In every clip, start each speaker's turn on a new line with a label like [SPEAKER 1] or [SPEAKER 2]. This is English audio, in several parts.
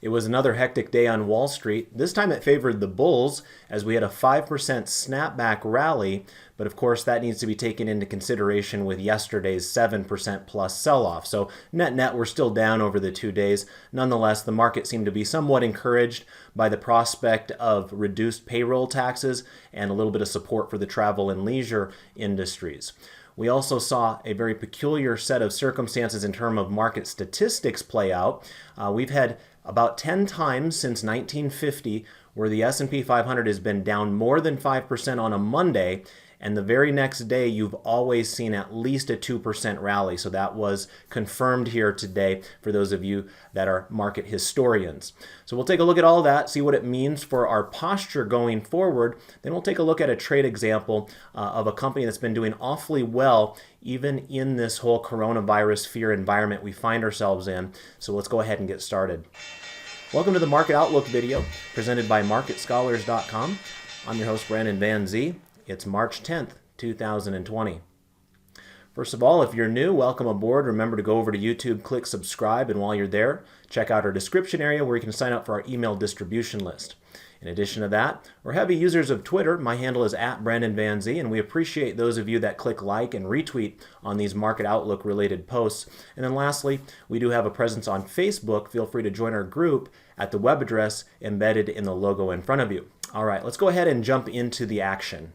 [SPEAKER 1] It was another hectic day on Wall Street. This time it favored the bulls as we had a 5% snapback rally, but of course that needs to be taken into consideration with yesterday's 7% plus sell-off. So net we're still down over the 2 days. Nonetheless, the market seemed to be somewhat encouraged by the prospect of reduced payroll taxes and a little bit of support for the travel and leisure industries. We also saw a very peculiar set of circumstances in terms of market statistics play out. We've had about 10 times since 1950 where the S&P 500 has been down more than 5% on a Monday, and the very next day you've always seen at least a 2% rally. So that was confirmed here today for those of you that are market historians. So we'll take a look at all that, see what it means for our posture going forward. Then we'll take a look at a trade example of a company that's been doing awfully well even in this whole coronavirus fear environment we find ourselves in. So let's go ahead and get started. Welcome to the Market Outlook video presented by MarketScholars.com. I'm your host, Brandon Van Zee. It's March 10th, 2020. First of all, if you're new, welcome aboard. Remember to go over to YouTube, click subscribe, and while you're there, check out our description area where you can sign up for our email distribution list. In addition to that, we're heavy users of Twitter. My handle is @BrandonVanZee, and we appreciate those of you that click like and retweet on these Market Outlook related posts. And then lastly, we do have a presence on Facebook. Feel free to join our group at the web address embedded in the logo in front of you. All right, let's go ahead and jump into the action.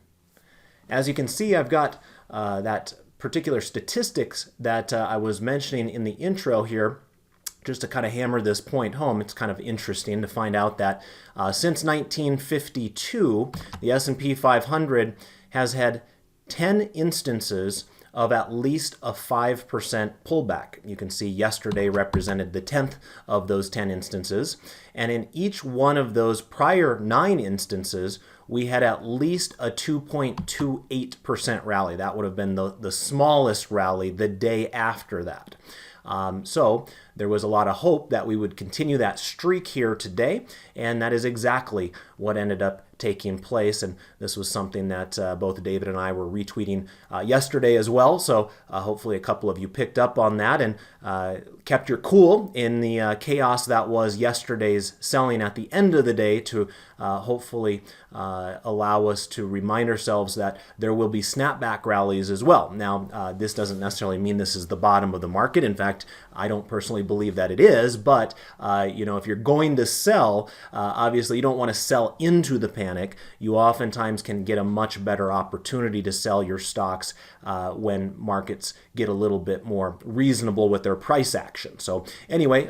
[SPEAKER 1] As you can see, I've got that particular statistics that I was mentioning in the intro here. Just to kind of hammer this point home, it's kind of interesting to find out that since 1952, the S&P 500 has had 10 instances of at least a 5% pullback. You can see yesterday represented the 10th of those 10 instances. And in each one of those prior 9 instances, we had at least a 2.28% rally. That would have been the smallest rally the day after that. So there was a lot of hope that we would continue that streak here today, and that is exactly what ended up taking place. And this was something that both David and I were retweeting yesterday as well. So hopefully a couple of you picked up on that and kept your cool in the chaos that was yesterday's selling at the end of the day to hopefully allow us to remind ourselves that there will be snapback rallies as well. Now, this doesn't necessarily mean this is the bottom of the market. In fact, I don't personally believe that it is, but if you're going to sell, obviously you don't want to sell into the panic. You oftentimes can get a much better opportunity to sell your stocks when markets get a little bit more reasonable with their price action. So anyway,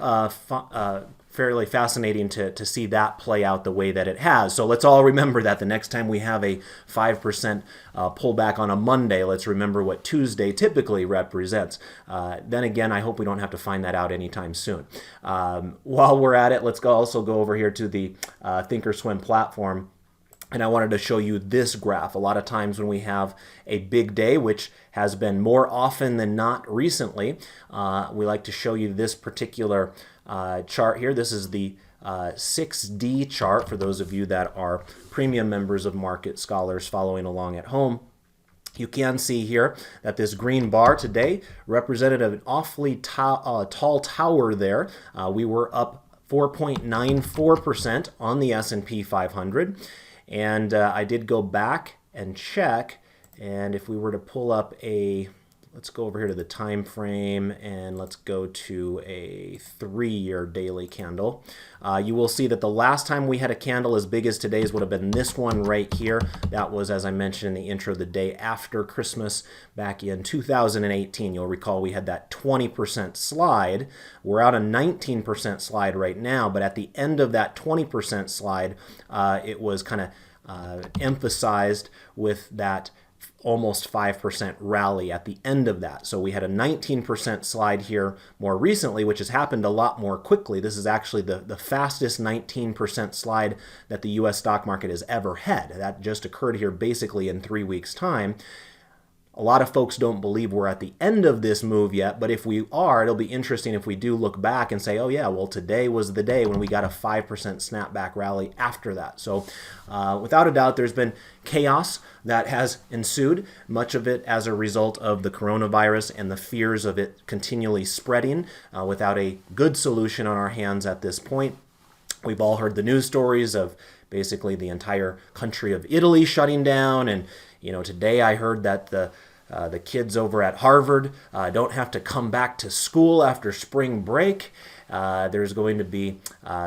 [SPEAKER 1] fairly fascinating to see that play out the way that it has. So let's all remember that the next time we have a 5% pullback on a Monday, let's remember what Tuesday typically represents. Then again, I hope we don't have to find that out anytime soon. While we're at it, let's also go over here to the Thinkorswim platform. And I wanted to show you this graph. A lot of times when we have a big day, which has been more often than not recently, we like to show you this particular chart here. This is the 6D chart for those of you that are premium members of Market Scholars following along at home. You can see here that this green bar today represented an awfully tall tower there. We were up 4.94% on the S&P 500. And I did go back and check, and if we were to pull up let's go over here to the time frame, and let's go to a 3-year daily candle. You will see that the last time we had a candle as big as today's would have been this one right here. That was, as I mentioned in the intro, the day after Christmas back in 2018. You'll recall we had that 20% slide. We're out a 19% slide right now, but at the end of that 20% slide, it was kind of emphasized with that almost 5% rally at the end of that. So we had a 19% slide here more recently, which has happened a lot more quickly. This is actually the fastest 19% slide that the U.S. stock market has ever had. That just occurred here basically in 3 weeks' time. A lot of folks don't believe we're at the end of this move yet, but if we are, it'll be interesting if we do look back and say, oh yeah, well today was the day when we got a 5% snapback rally after that. So without a doubt, there's been chaos that has ensued, much of it as a result of the coronavirus and the fears of it continually spreading without a good solution on our hands at this point. We've all heard the news stories of basically the entire country of Italy shutting down. And, today I heard that the kids over at Harvard don't have to come back to school after spring break. There's going to be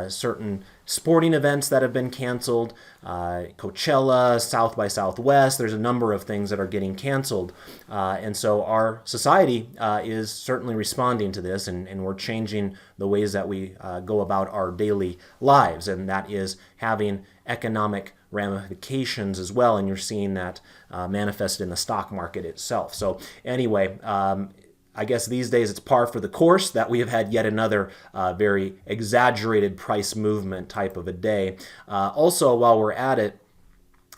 [SPEAKER 1] certain sporting events that have been canceled, Coachella, South by Southwest. There's a number of things that are getting canceled. And so our society is certainly responding to this, and we're changing the ways that we go about our daily lives. And that is having economic ramifications as well. And you're seeing that manifested in the stock market itself. So anyway, I guess these days it's par for the course that we have had yet another very exaggerated price movement type of a day. Also, while we're at it,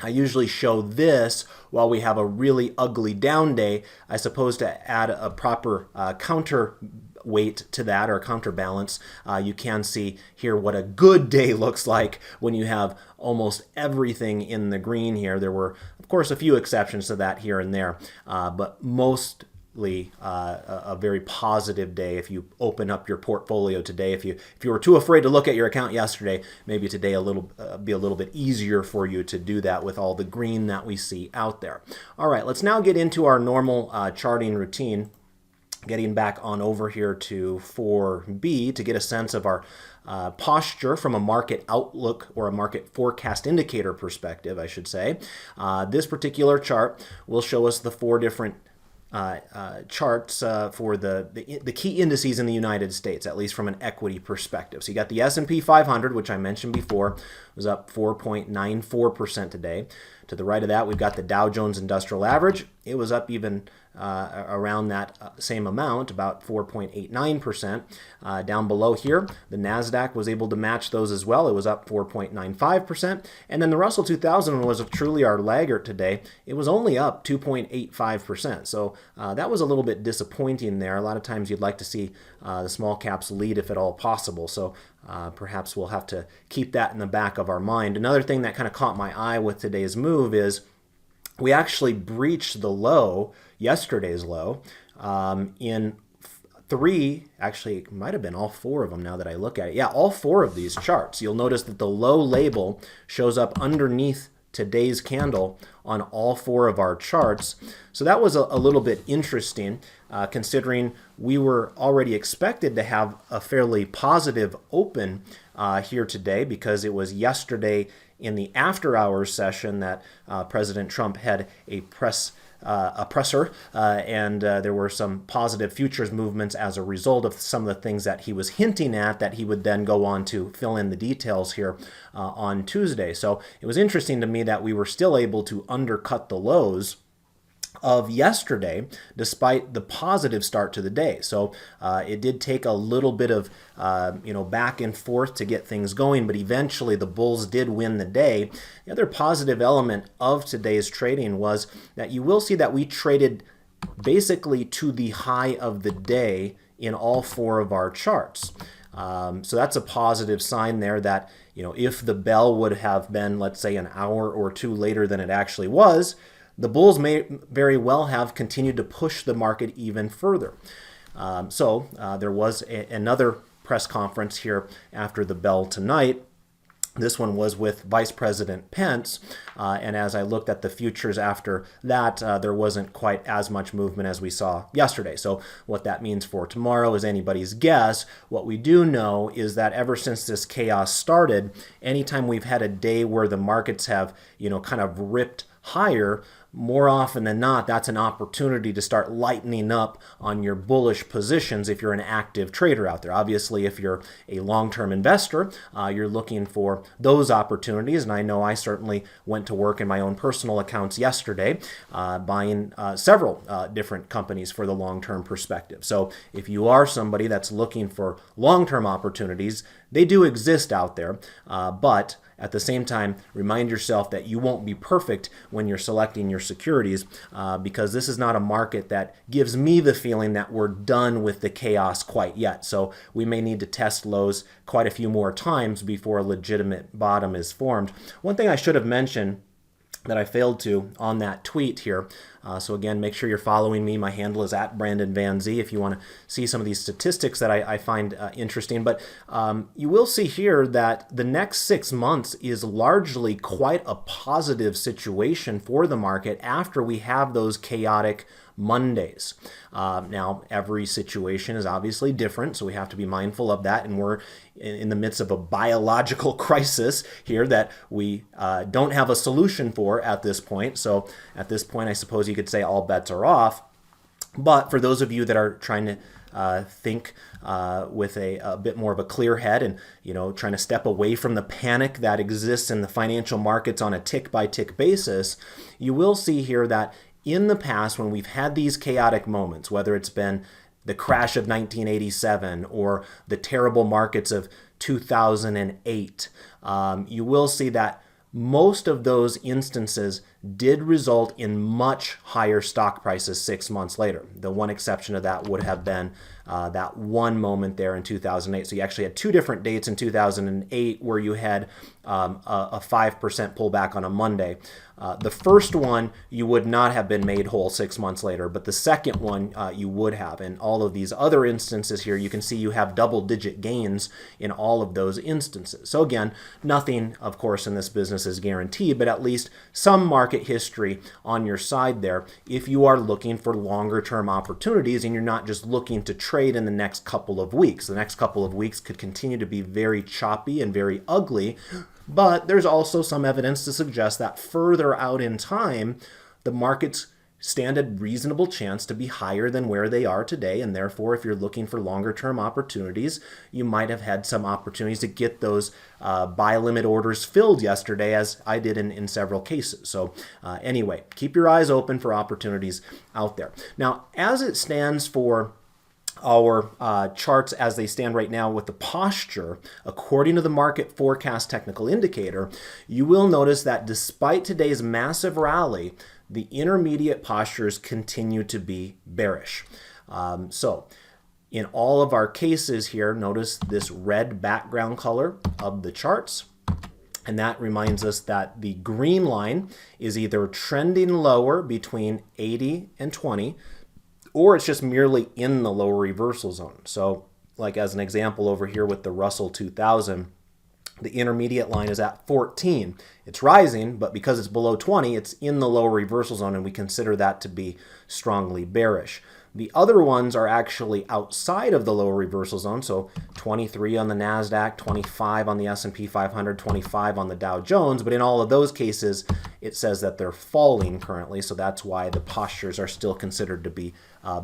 [SPEAKER 1] I usually show this while we have a really ugly down day. I suppose to add a proper counterweight to that, or counterbalance, you can see here what a good day looks like when you have almost everything in the green here. There were, of course, a few exceptions to that here and there, but mostly a very positive day. If you open up your portfolio today, if you were too afraid to look at your account yesterday, maybe today be a little bit easier for you to do that with all the green that we see out there. All right, let's now get into our normal charting routine. Getting back on over here to 4B to get a sense of our posture from a market outlook or a market forecast indicator perspective, I should say. This particular chart will show us the four different charts for the key indices in the United States, at least from an equity perspective. So you got the S&P 500, which I mentioned before, was up 4.94% today. To the right of that, we've got the Dow Jones Industrial Average. It was up even around that same amount, about 4.89%. Down below here, the NASDAQ was able to match those as well. It was up 4.95%. And then the Russell 2000 was truly our laggard today. It was only up 2.85%. So that was a little bit disappointing there. A lot of times you'd like to see the small caps lead if at all possible. So perhaps we'll have to keep that in the back of our mind. Another thing that kind of caught my eye with today's move is we actually breached the low, yesterday's low, in three, actually it might have been all four of them now that I look at it. Yeah, all four of these charts. You'll notice that the low label shows up underneath today's candle on all four of our charts. So that was a little bit interesting, considering we were already expected to have a fairly positive open here today, because it was yesterday in the after hours session that President Trump had a presser, and there were some positive futures movements as a result of some of the things that he was hinting at that he would then go on to fill in the details here on Tuesday. So it was interesting to me that we were still able to undercut the lows of yesterday, despite the positive start to the day. So it did take a little bit of back and forth to get things going, but eventually the bulls did win the day. The other positive element of today's trading was that you will see that we traded basically to the high of the day in all four of our charts. So that's a positive sign there that, if the bell would have been, let's say, an hour or two later than it actually was, the bulls may very well have continued to push the market even further. So there was another press conference here after the bell tonight. This one was with Vice President Pence, and as I looked at the futures after that, there wasn't quite as much movement as we saw yesterday. So what that means for tomorrow is anybody's guess. What we do know is that ever since this chaos started, anytime we've had a day where the markets have, kind of ripped higher, more often than not, that's an opportunity to start lightening up on your bullish positions if you're an active trader out there. Obviously, if you're a long-term investor, you're looking for those opportunities. And I know I certainly went to work in my own personal accounts yesterday, buying several different companies for the long-term perspective. So if you are somebody that's looking for long-term opportunities, they do exist out there, but at the same time, remind yourself that you won't be perfect when you're selecting your securities, because this is not a market that gives me the feeling that we're done with the chaos quite yet. So we may need to test lows quite a few more times before a legitimate bottom is formed. One thing I should have mentioned that I failed to on that tweet here, So again, make sure you're following me. My handle is at Brandon Van Z if you want to see some of these statistics that I find interesting. But you will see here that the next 6 months is largely quite a positive situation for the market after we have those chaotic Mondays. Now, every situation is obviously different, so we have to be mindful of that, and we're in the midst of a biological crisis here that we don't have a solution for at this point. So at this point, I suppose you could say all bets are off. But for those of you that are trying to think with a bit more of a clear head and, trying to step away from the panic that exists in the financial markets on a tick-by-tick basis, you will see here that in the past, when we've had these chaotic moments, whether it's been the crash of 1987 or the terrible markets of 2008, you will see that most of those instances did result in much higher stock prices 6 months later. The one exception of that would have been that one moment there in 2008. So you actually had two different dates in 2008 where you had a 5% pullback on a Monday. The first one, you would not have been made whole 6 months later, but the second one, you would have. And all of these other instances here, you can see you have double-digit gains in all of those instances. So again, nothing, of course, in this business is guaranteed, but at least some market history on your side there if you are looking for longer-term opportunities and you're not just looking to trade in the next couple of weeks. The next couple of weeks could continue to be very choppy and very ugly, but there's also some evidence to suggest that further out in time, the markets stand a reasonable chance to be higher than where they are today, and therefore, if you're looking for longer-term opportunities, you might have had some opportunities to get those buy limit orders filled yesterday, as I did in several cases. So anyway, keep your eyes open for opportunities out there. Now, as it stands for our charts as they stand right now with the posture, according to the market forecast technical indicator, you will notice that despite today's massive rally, the intermediate postures continue to be bearish. So in all of our cases here, notice this red background color of the charts. And that reminds us that the green line is either trending lower between 80 and 20, or it's just merely in the lower reversal zone. So like as an example over here with the Russell 2000, the intermediate line is at 14. It's rising, but because it's below 20, it's in the lower reversal zone, and we consider that to be strongly bearish. The other ones are actually outside of the lower reversal zone, so 23 on the NASDAQ, 25 on the S&P 500, 25 on the Dow Jones, but in all of those cases, it says that they're falling currently, so that's why the postures are still considered to be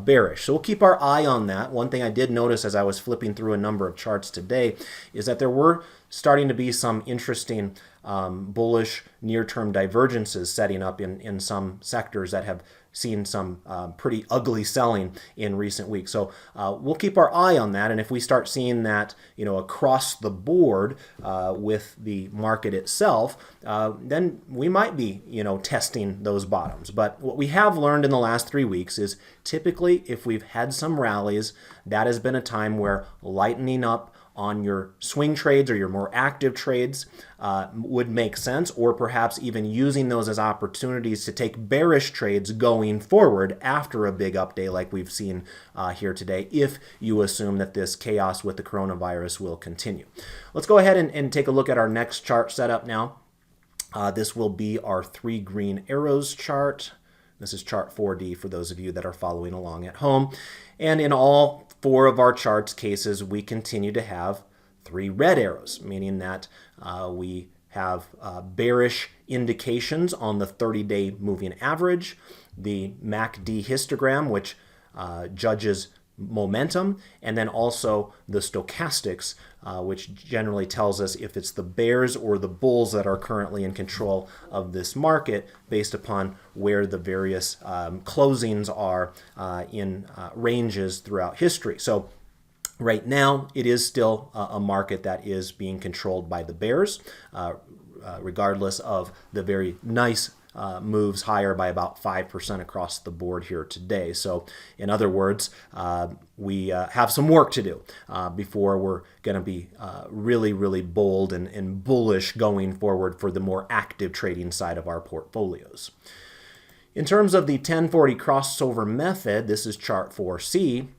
[SPEAKER 1] bearish. So we'll keep our eye on that. One thing I did notice as I was flipping through a number of charts today is that there were starting to be some interesting bullish near-term divergences setting up in some sectors that have seen some pretty ugly selling in recent weeks. So we'll keep our eye on that, and if we start seeing that across the board with the market itself, then we might be testing those bottoms. But what we have learned in the last 3 weeks is typically if we've had some rallies, that has been a time where lightening up on your swing trades or your more active trades would make sense, or perhaps even using those as opportunities to take bearish trades going forward after a big up day like we've seen here today, if you assume that this chaos with the coronavirus will continue. Let's go ahead and take a look at our next chart setup now. This will be our 3 green arrows chart. This is chart 4D for those of you that are following along at home. And in all 4 of our charts cases, we continue to have 3 red arrows, meaning that we have bearish indications on the 30-day moving average, the MACD histogram, which judges momentum, and then also the stochastics, which generally tells us if it's the bears or the bulls that are currently in control of this market based upon where the various closings are in ranges throughout history. So right now, it is still a market that is being controlled by the bears, regardless of the very nice moves higher by about 5% across the board here today. So in other words, we have some work to do before we're going to be really, really bold and bullish going forward for the more active trading side of our portfolios. In terms of the 1040 crossover method, this is chart 4C,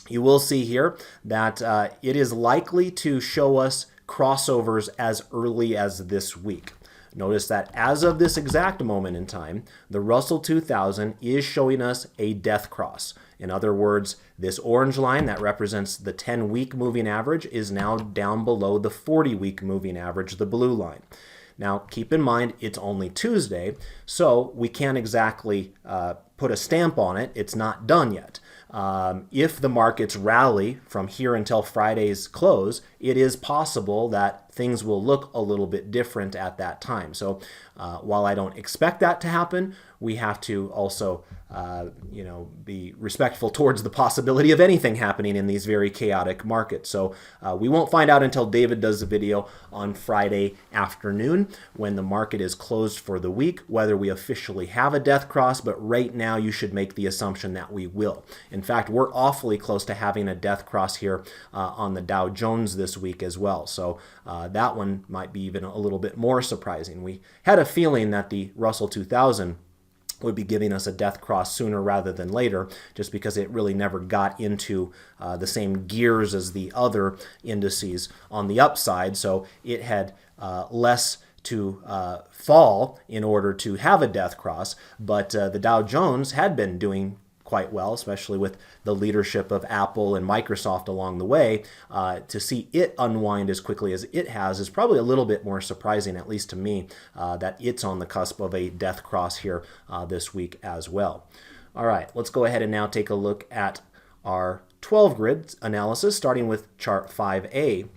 [SPEAKER 1] you will see here that it is likely to show us crossovers as early as this week. Notice that as of this exact moment in time, the Russell 2000 is showing us a death cross. In other words, this orange line that represents the 10-week moving average is now down below the 40-week moving average, the blue line. Now, keep in mind, it's only Tuesday, so we can't exactly put a stamp on it. It's not done yet. If the markets rally from here until Friday's close, it is possible that things will look a little bit different at that time. So while I don't expect that to happen, we have to also be respectful towards the possibility of anything happening in these very chaotic markets. So we won't find out until David does the video on Friday afternoon when the market is closed for the week, whether we officially have a death cross, but right now you should make the assumption that we will. In fact, we're awfully close to having a death cross here on the Dow Jones this week as well. So that one might be even a little bit more surprising. We had a feeling that the Russell 2000 would be giving us a death cross sooner rather than later, just because it really never got into the same gears as the other indices on the upside. So it had less to fall in order to have a death cross, but the Dow Jones had been doing quite well, especially with the leadership of Apple and Microsoft along the way. To see it unwind as quickly as it has is probably a little bit more surprising, at least to me, that it's on the cusp of a death cross here this week as well. All right, let's go ahead and now take a look at our 12 grid analysis, starting with chart 5A.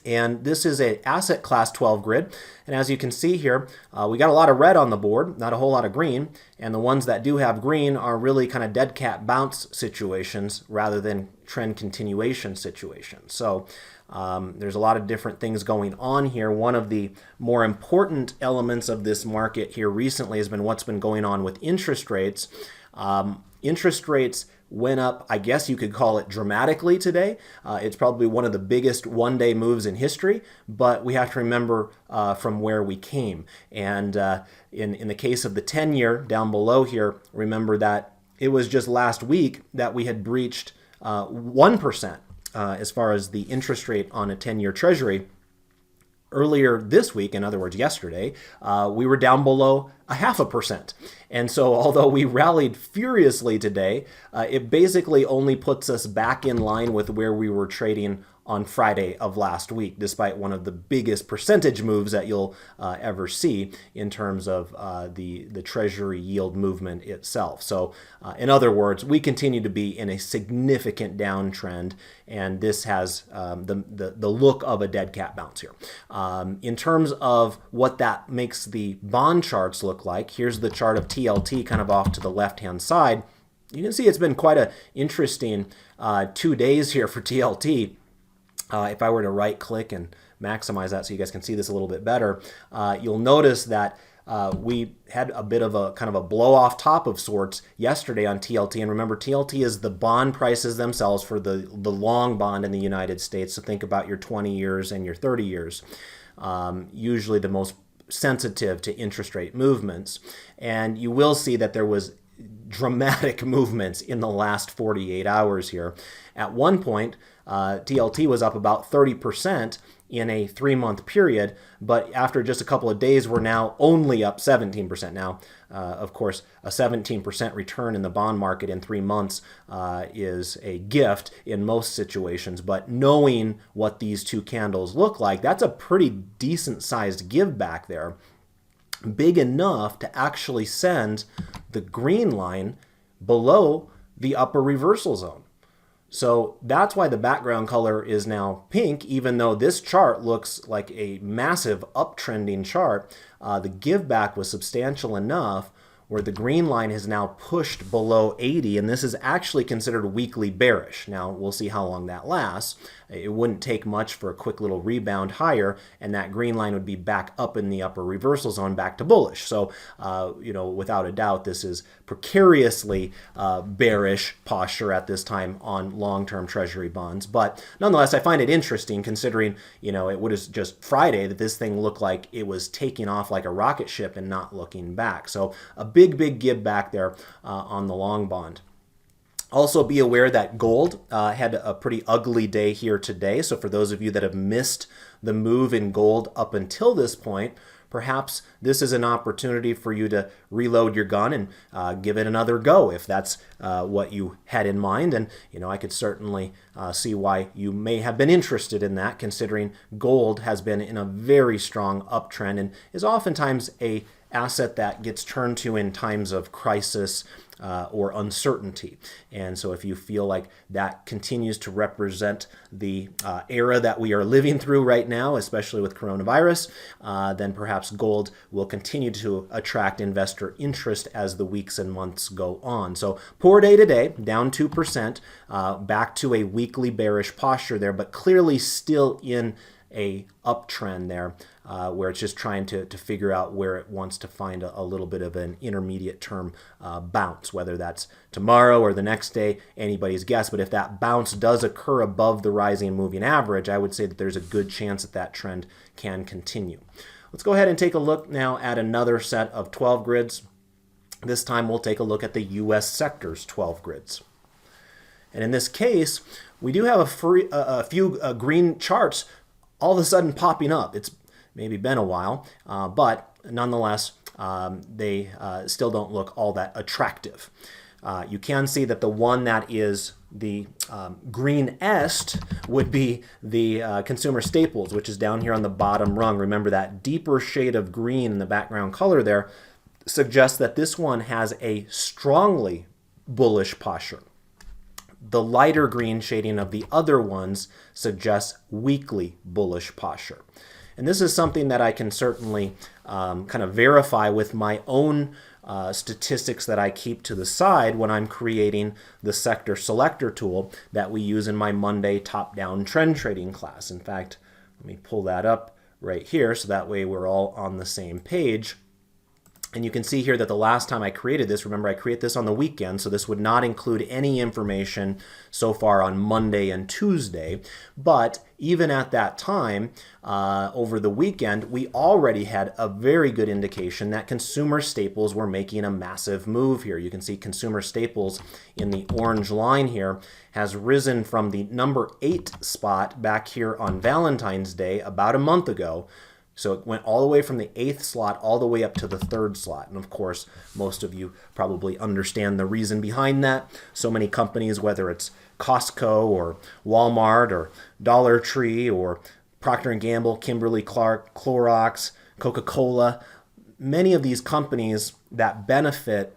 [SPEAKER 1] And this is an asset class 12 grid. And as you can see here, we got a lot of red on the board, not a whole lot of green. And the ones that do have green are really kind of dead cat bounce situations rather than trend continuation situations. So there's a lot of different things going on here. One of the more important elements of this market here recently has been what's been going on with interest rates. Interest rates went up, I guess you could call it dramatically today. It's probably one of the biggest one-day moves in history, but we have to remember from where we came. And in the case of the 10-year down below here, remember that it was just last week that we had breached 1% as far as the interest rate on a 10-year Treasury. Earlier this week, in other words, yesterday, we were down below 0.5%. And so although we rallied furiously today, it basically only puts us back in line with where we were trading on Friday of last week, despite one of the biggest percentage moves that you'll ever see in terms of the Treasury yield movement itself. So in other words, we continue to be in a significant downtrend, and this has the look of a dead cat bounce here. In terms of what that makes the bond charts look like, here's the chart of TLT kind of off to the left-hand side. You can see it's been quite an interesting 2 days here for TLT. If I were to right click and maximize that so you guys can see this a little bit better, you'll notice that we had a bit of a kind of a blow off top of sorts yesterday on TLT. And remember, TLT is the bond prices themselves for the long bond in the United States. So think about your 20 years and your 30 years, usually the most sensitive to interest rate movements. And you will see that there was dramatic movements in the last 48 hours here. At one point, TLT was up about 30% in a 3-month period, but after just a couple of days, we're now only up 17%. Now, of course, a 17% return in the bond market in 3 months is a gift in most situations, but knowing what these two candles look like, that's a pretty decent-sized give back there. Big enough to actually send the green line below the upper reversal zone. So that's why the background color is now pink, even though this chart looks like a massive uptrending chart. The give back was substantial enough where the green line has now pushed below 80, and this is actually considered weakly bearish. Now, we'll see how long that lasts. It wouldn't take much for a quick little rebound higher, and that green line would be back up in the upper reversal zone, back to bullish. So, without a doubt, this is precariously bearish posture at this time on long-term Treasury bonds. But nonetheless, I find it interesting considering, it was just Friday that this thing looked like it was taking off like a rocket ship and not looking back. So a big give back there on the long bond. Also be aware that gold had a pretty ugly day here today. So for those of you that have missed the move in gold up until this point, perhaps this is an opportunity for you to reload your gun and give it another go if that's what you had in mind. And I could certainly see why you may have been interested in that, considering gold has been in a very strong uptrend and is oftentimes a asset that gets turned to in times of crisis or uncertainty. And so if you feel like that continues to represent the era that we are living through right now, especially with coronavirus, then perhaps gold will continue to attract investor interest as the weeks and months go on. So poor day today, down 2%, back to a weekly bearish posture there, but clearly still in a uptrend there, where it's just trying to figure out where it wants to find a little bit of an intermediate term bounce, whether that's tomorrow or the next day, anybody's guess. But if that bounce does occur above the rising moving average, I would say that there's a good chance that that trend can continue. Let's go ahead and take a look now at another set of 12 grids. This time we'll take a look at the U.S. sectors 12 grids. And in this case, we do have a few green charts all of a sudden popping up. It's maybe been a while, but nonetheless, they still don't look all that attractive. You can see that the one that is the greenest would be the consumer staples, which is down here on the bottom rung. Remember that deeper shade of green in the background color there suggests that this one has a strongly bullish posture. The lighter green shading of the other ones suggests weakly bullish posture. And this is something that I can certainly kind of verify with my own statistics that I keep to the side when I'm creating the sector selector tool that we use in my Monday top-down trend trading class. In fact, let me pull that up right here so that way we're all on the same page. And you can see here that the last time I created this, remember I create this on the weekend, so this would not include any information so far on Monday and Tuesday. But even at that time, over the weekend, we already had a very good indication that consumer staples were making a massive move here. You can see consumer staples in the orange line here has risen from the number 8 spot back here on Valentine's Day about a month ago. So it went all the way from the 8th slot all the way up to the 3rd slot. And of course, most of you probably understand the reason behind that. So many companies, whether it's Costco or Walmart or Dollar Tree or Procter & Gamble, Kimberly-Clark, Clorox, Coca-Cola, many of these companies that benefit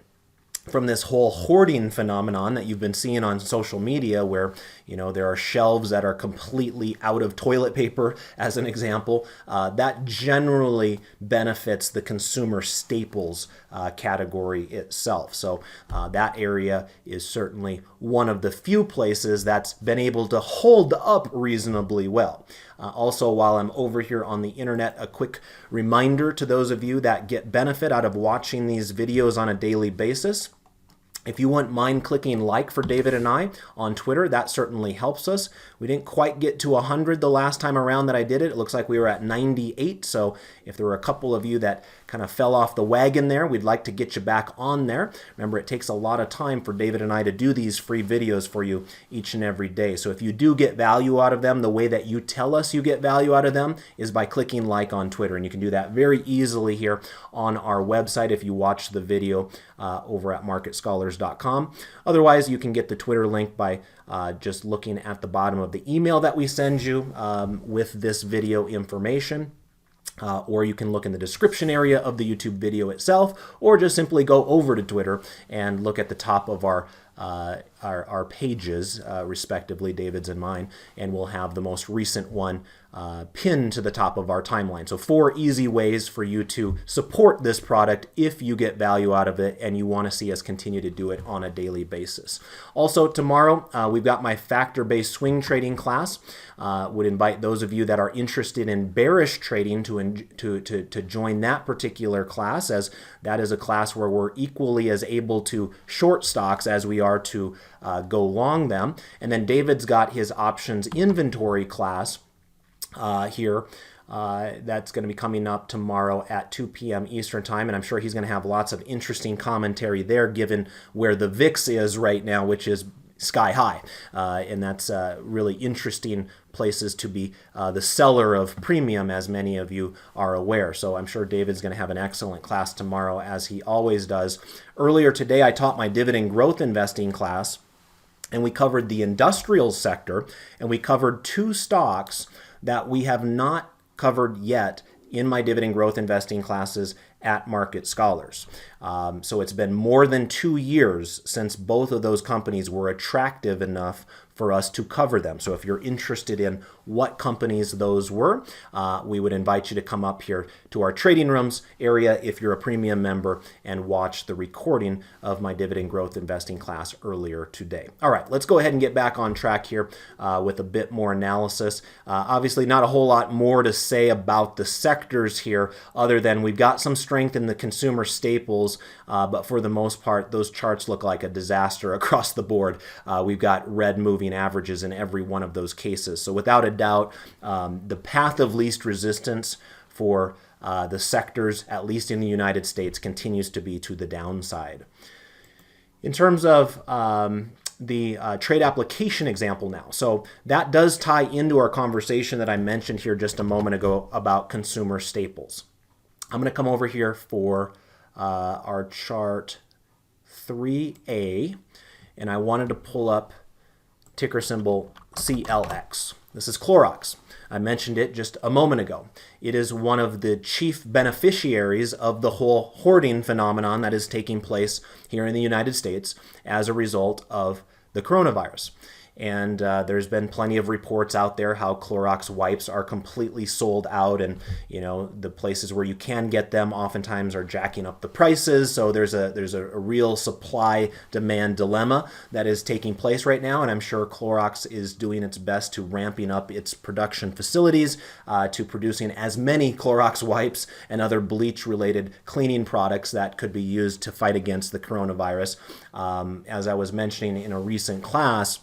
[SPEAKER 1] from this whole hoarding phenomenon that you've been seeing on social media where, there are shelves that are completely out of toilet paper, as an example, that generally benefits the consumer staples category itself. So that area is certainly one of the few places that's been able to hold up reasonably well. Also, while I'm over here on the internet, a quick reminder to those of you that get benefit out of watching these videos on a daily basis. If you wouldn't mind clicking like for David and I on Twitter, that certainly helps us. We didn't quite get to 100 the last time around that I did it. It looks like we were at 98. So if there were a couple of you that kind of fell off the wagon there, we'd like to get you back on there. Remember, it takes a lot of time for David and I to do these free videos for you each and every day. So if you do get value out of them, the way that you tell us you get value out of them is by clicking like on Twitter. And you can do that very easily here on our website if you watch the video over at marketscholars.com. Otherwise, you can get the Twitter link by just looking at the bottom of the email that we send you with this video information. Or you can look in the description area of the YouTube video itself, or just simply go over to Twitter and look at the top of our pages, respectively, David's and mine, and we'll have the most recent one pinned to the top of our timeline. So 4 easy ways for you to support this product if you get value out of it and you want to see us continue to do it on a daily basis. Also, tomorrow we've got my factor-based swing trading class. Would invite those of you that are interested in bearish trading to join that particular class, as that is a class where we're equally as able to short stocks as we are to go long them. And then David's got his options inventory class here That's going to be coming up tomorrow at 2 p.m. Eastern Time, and I'm sure he's going to have lots of interesting commentary there given where the VIX is right now, which is sky high, and that's really interesting places to be the seller of premium, as many of you are aware. So I'm sure David's going to have an excellent class tomorrow, as he always does. Earlier today, I taught my dividend growth investing class, and we covered the industrial sector, and we covered two stocks that we have not covered yet in my dividend growth investing classes at Market Scholars. So it's been more than 2 years since both of those companies were attractive enough for us to cover them. So if you're interested in what companies those were, we would invite you to come up here to our trading rooms area if you're a premium member and watch the recording of my dividend growth investing class earlier today. All right, let's go ahead and get back on track here with a bit more analysis. Obviously, not a whole lot more to say about the sectors here other than we've got some strength in the consumer staples, but for the most part, those charts look like a disaster across the board. We've got red moving averages in every one of those cases. So without a doubt, the path of least resistance for the sectors, at least in the United States, continues to be to the downside. In terms of the trade application example now. So that does tie into our conversation that I mentioned here just a moment ago about consumer staples. I'm going to come over here for our chart 3A, and I wanted to pull up ticker symbol CLX. This is Clorox. I mentioned it just a moment ago. It is one of the chief beneficiaries of the whole hoarding phenomenon that is taking place here in the United States as a result of the coronavirus. And there's been plenty of reports out there how Clorox wipes are completely sold out, and the places where you can get them oftentimes are jacking up the prices. So there's a real supply-demand dilemma that is taking place right now, and I'm sure Clorox is doing its best to ramping up its production facilities to producing as many Clorox wipes and other bleach-related cleaning products that could be used to fight against the coronavirus. As I was mentioning in a recent class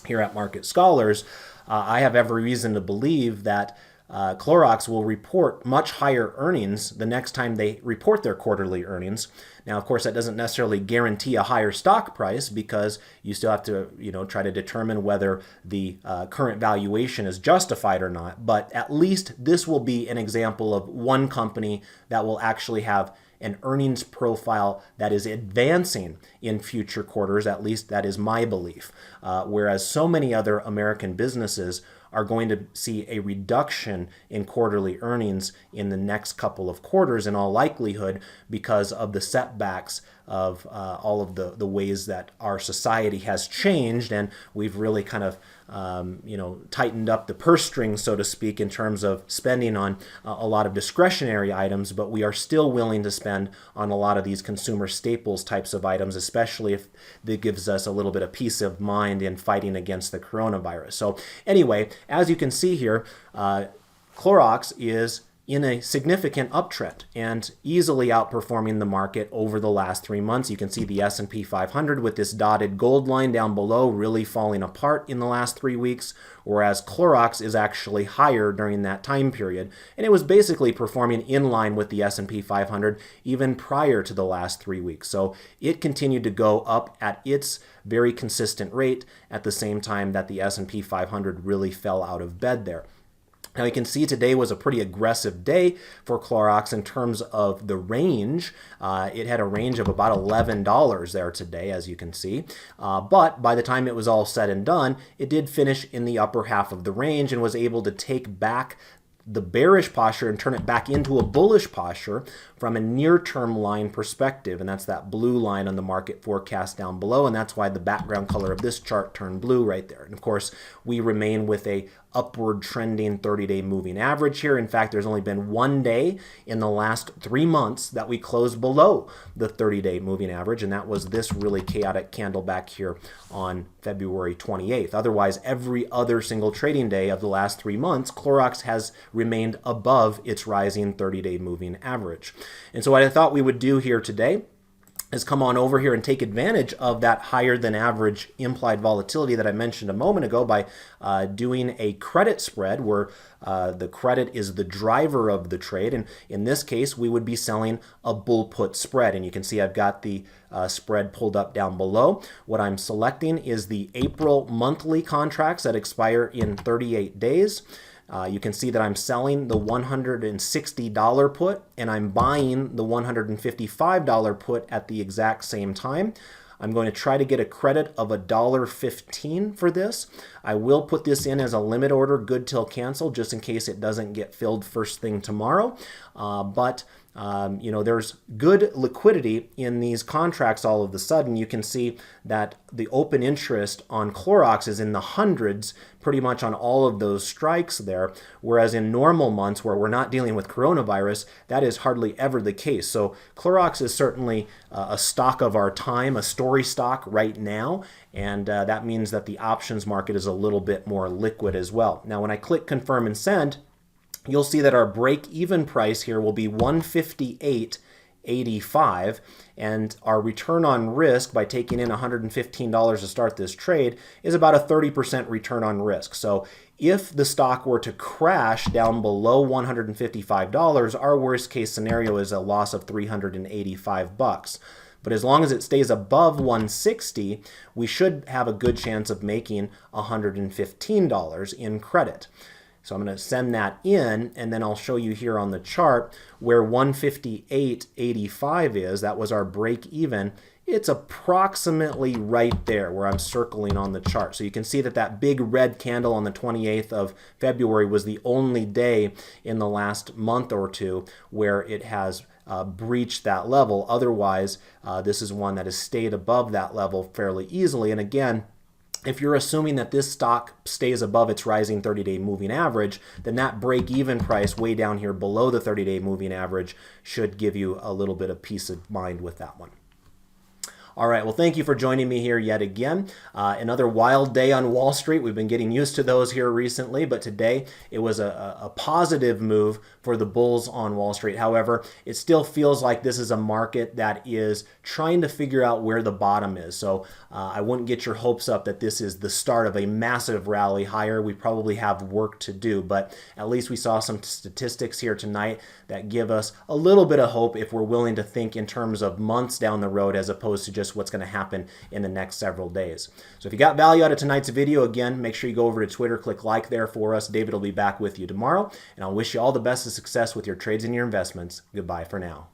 [SPEAKER 1] here at Market Scholars, I have every reason to believe that Clorox will report much higher earnings the next time they report their quarterly earnings. Now, of course, that doesn't necessarily guarantee a higher stock price because you still have to, try to determine whether the current valuation is justified or not. But at least this will be an example of one company that will actually have an earnings profile that is advancing in future quarters. At least that is my belief. Whereas so many other American businesses are going to see a reduction in quarterly earnings in the next couple of quarters in all likelihood because of the setbacks of all of the ways that our society has changed, and we've really kind of tightened up the purse strings, so to speak, in terms of spending on a lot of discretionary items, but we are still willing to spend on a lot of these consumer staples types of items, especially if it gives us a little bit of peace of mind in fighting against the coronavirus. So anyway, as you can see here, Clorox is in a significant uptrend and easily outperforming the market over the last 3 months. You can see the S&P 500 with this dotted gold line down below really falling apart in the last 3 weeks, whereas Clorox is actually higher during that time period. And it was basically performing in line with the S&P 500 even prior to the last 3 weeks. So it continued to go up at its very consistent rate at the same time that the S&P 500 really fell out of bed there. Now you can see today was a pretty aggressive day for Clorox in terms of the range. It had a range of about $11 there today, as you can see. But by the time it was all said and done, it did finish in the upper half of the range and was able to take back the bearish posture and turn it back into a bullish posture from a near-term line perspective. And that's that blue line on the market forecast down below. And that's why the background color of this chart turned blue right there. And of course, we remain with a upward trending 30-day moving average here. In fact, there's only been 1 day in the last 3 months that we closed below the 30-day moving average, and that was this really chaotic candle back here on February 28th. Otherwise, every other single trading day of the last 3 months, Clorox has remained above its rising 30-day moving average. And so what I thought we would do here today is come on over here and take advantage of that higher than average implied volatility that I mentioned a moment ago by doing a credit spread where the credit is the driver of the trade. And in this case, we would be selling a bull put spread. And you can see I've got the spread pulled up down below. What I'm selecting is the April monthly contracts that expire in 38 days. You can see that I'm selling the $160 put and I'm buying the $155 put at the exact same time. I'm going to try to get a credit of $1.15 for this. I will put this in as a limit order, good till cancel, just in case it doesn't get filled first thing tomorrow. There's good liquidity in these contracts all of a sudden. You can see that the open interest on Clorox is in the hundreds pretty much on all of those strikes there, whereas in normal months where we're not dealing with coronavirus, that is hardly ever the case. So Clorox is certainly a stock of our time, a story stock right now, and that means that the options market is a little bit more liquid as well. Now, when I click confirm and send, you'll see that our break-even price here will be $158.85, and our return on risk by taking in $115 to start this trade is about a 30% return on risk. So if the stock were to crash down below $155, our worst case scenario is a loss of $385. But as long as it stays above 160, we should have a good chance of making $115 in credit. So I'm going to send that in, and then I'll show you here on the chart where 158.85 is. That was our break even. It's approximately right there where I'm circling on the chart. So you can see that that big red candle on the 28th of February was the only day in the last month or two where it has breached that level. Otherwise, this is one that has stayed above that level fairly easily. And again, if you're assuming that this stock stays above its rising 30-day moving average, then that break-even price way down here below the 30-day moving average should give you a little bit of peace of mind with that one. All right, well, thank you for joining me here yet again. Another wild day on Wall Street. We've been getting used to those here recently, but today it was a positive move for the bulls on Wall Street. However, it still feels like this is a market that is trying to figure out where the bottom is. So I wouldn't get your hopes up that this is the start of a massive rally higher. We probably have work to do, but at least we saw some statistics here tonight that give us a little bit of hope if we're willing to think in terms of months down the road as opposed to just what's going to happen in the next several days. So if you got value out of tonight's video, again, make sure you go over to Twitter, click like there for us. David will be back with you tomorrow, and I'll wish you all the best of success with your trades and your investments. Goodbye for now.